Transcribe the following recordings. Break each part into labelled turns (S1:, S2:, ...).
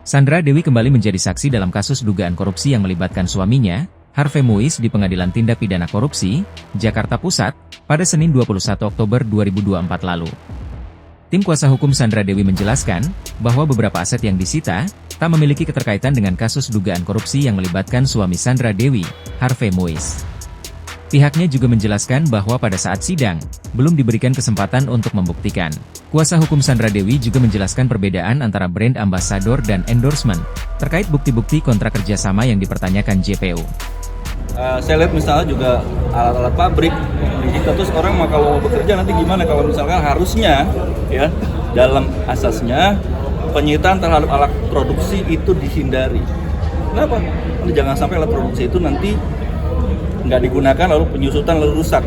S1: Sandra Dewi kembali menjadi saksi dalam kasus dugaan korupsi yang melibatkan suaminya, Harvey Muiz di Pengadilan Tindak Pidana Korupsi, Jakarta Pusat, pada Senin 21 Oktober 2024 lalu. Tim kuasa hukum Sandra Dewi menjelaskan, bahwa beberapa aset yang disita, tak memiliki keterkaitan dengan kasus dugaan korupsi yang melibatkan suami Sandra Dewi, Harvey Muiz. Pihaknya juga menjelaskan bahwa pada saat sidang, belum diberikan kesempatan untuk membuktikan. Kuasa hukum Sandra Dewi juga menjelaskan perbedaan antara brand ambassador dan endorsement, terkait bukti-bukti kontrak kerjasama yang dipertanyakan JPU.
S2: Saya lihat misalnya juga alat-alat pabrik, terus orang mau kalau mau bekerja nanti gimana kalau misalkan harusnya ya dalam asasnya penyitaan terhadap alat produksi itu dihindari. Kenapa? Jangan sampai alat produksi itu nanti nggak digunakan lalu penyusutan lalu rusak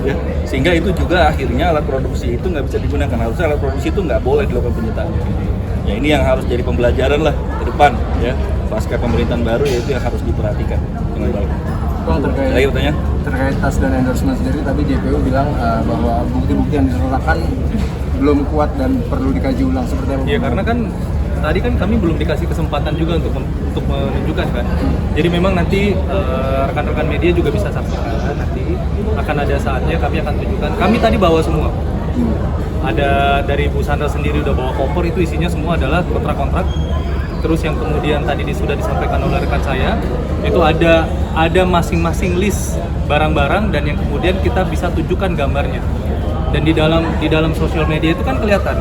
S2: ya, sehingga itu juga akhirnya alat produksi itu nggak bisa digunakan. Harusnya alat produksi itu nggak boleh dilakukan penyitaan ya. Ini yang harus jadi pembelajaran lah ke depan ya, pasca pemerintahan baru, yaitu yang harus diperhatikan dengan baik.
S3: Bang, terkait tas dan endorsement sendiri, tadi JPU bilang bahwa bukti-bukti yang disertakan belum kuat dan perlu dikaji ulang, seperti apa?
S4: Iya, karena kan tadi kan kami belum dikasih kesempatan juga untuk menunjukkan kan. Jadi memang nanti rekan-rekan media juga bisa saksikan, nanti akan ada saatnya kami akan tunjukkan. Kami tadi bawa semua. Ada dari Bu Sandra sendiri udah bawa koper, itu isinya semua adalah kontrak-kontrak. Terus yang kemudian tadi sudah disampaikan oleh rekan saya, itu ada masing-masing list barang-barang dan yang kemudian kita bisa tunjukkan gambarnya. Dan di dalam sosial media itu kan kelihatan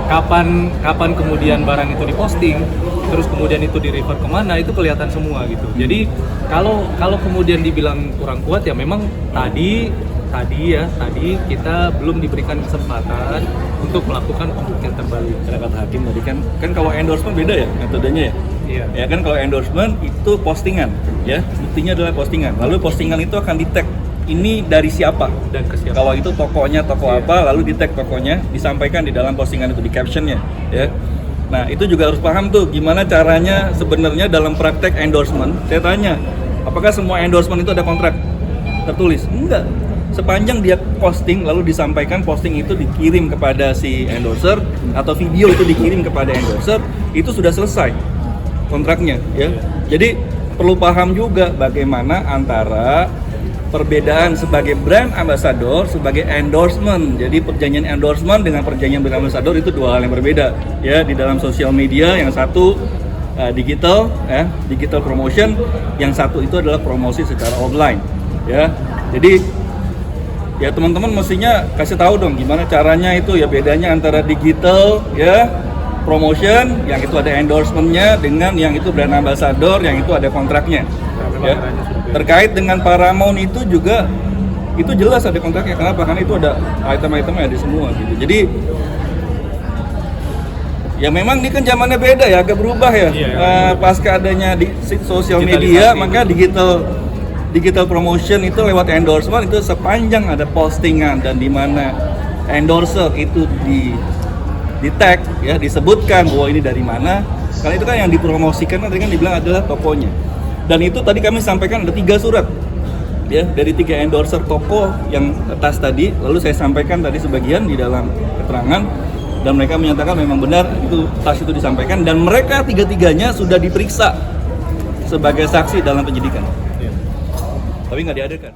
S4: kapan kemudian barang itu diposting, terus kemudian itu di-refer kemana, itu kelihatan semua gitu. Jadi kalau kemudian dibilang kurang kuat ya memang tadi kita belum diberikan kesempatan untuk melakukan pembuktian terbalik.
S2: Kata hakim tadi kan kalau endorsement beda ya metodenya ya.
S4: Iya.
S2: Ya kan kalau endorsement itu postingan ya, buktinya adalah postingan. Lalu postingan itu akan di-tag ini dari siapa
S4: Dan ke siapa.
S2: Kalau itu tokonya toko apa, lalu di-tag tokonya, disampaikan di dalam postingan itu di captionnya ya. Nah itu juga harus paham tuh gimana caranya sebenarnya dalam praktek endorsement. Saya tanya, apakah semua endorsement itu ada kontrak tertulis? Enggak. Sepanjang dia posting lalu disampaikan posting itu dikirim kepada si endorser atau video itu dikirim kepada endorser, itu sudah selesai kontraknya ya. Jadi perlu paham juga bagaimana antara perbedaan sebagai brand ambassador, sebagai endorsement. Jadi perjanjian endorsement dengan perjanjian brand ambassador itu dua hal yang berbeda ya. Di dalam sosial media yang satu digital ya, digital promotion, yang satu itu adalah promosi secara offline ya. Jadi ya teman-teman mestinya kasih tahu dong gimana caranya itu ya, bedanya antara digital ya promotion yang itu ada endorsementnya dengan yang itu brand ambassador yang itu ada kontraknya ya. Terkait dengan Paramount itu juga itu jelas ada kontraknya. Kenapa? Karena itu ada item-itemnya ada semua gitu. Jadi ya memang ini kan zamannya beda ya, agak berubah ya. Pasca adanya di sosial media, maka digital promotion itu lewat endorsement itu sepanjang ada postingan dan di mana endorser itu di tag ya, disebutkan bahwa ini dari mana. Karena itu kan yang dipromosikan tadi kan dibilang adalah tokonya. Dan itu tadi kami sampaikan ada 3 surat ya dari 3 endorser toko yang tas tadi, lalu saya sampaikan tadi sebagian di dalam keterangan dan mereka menyatakan memang benar itu tas itu disampaikan dan mereka 3-tiganya sudah diperiksa sebagai saksi dalam penyidikan. Tapi nggak dihadirkan.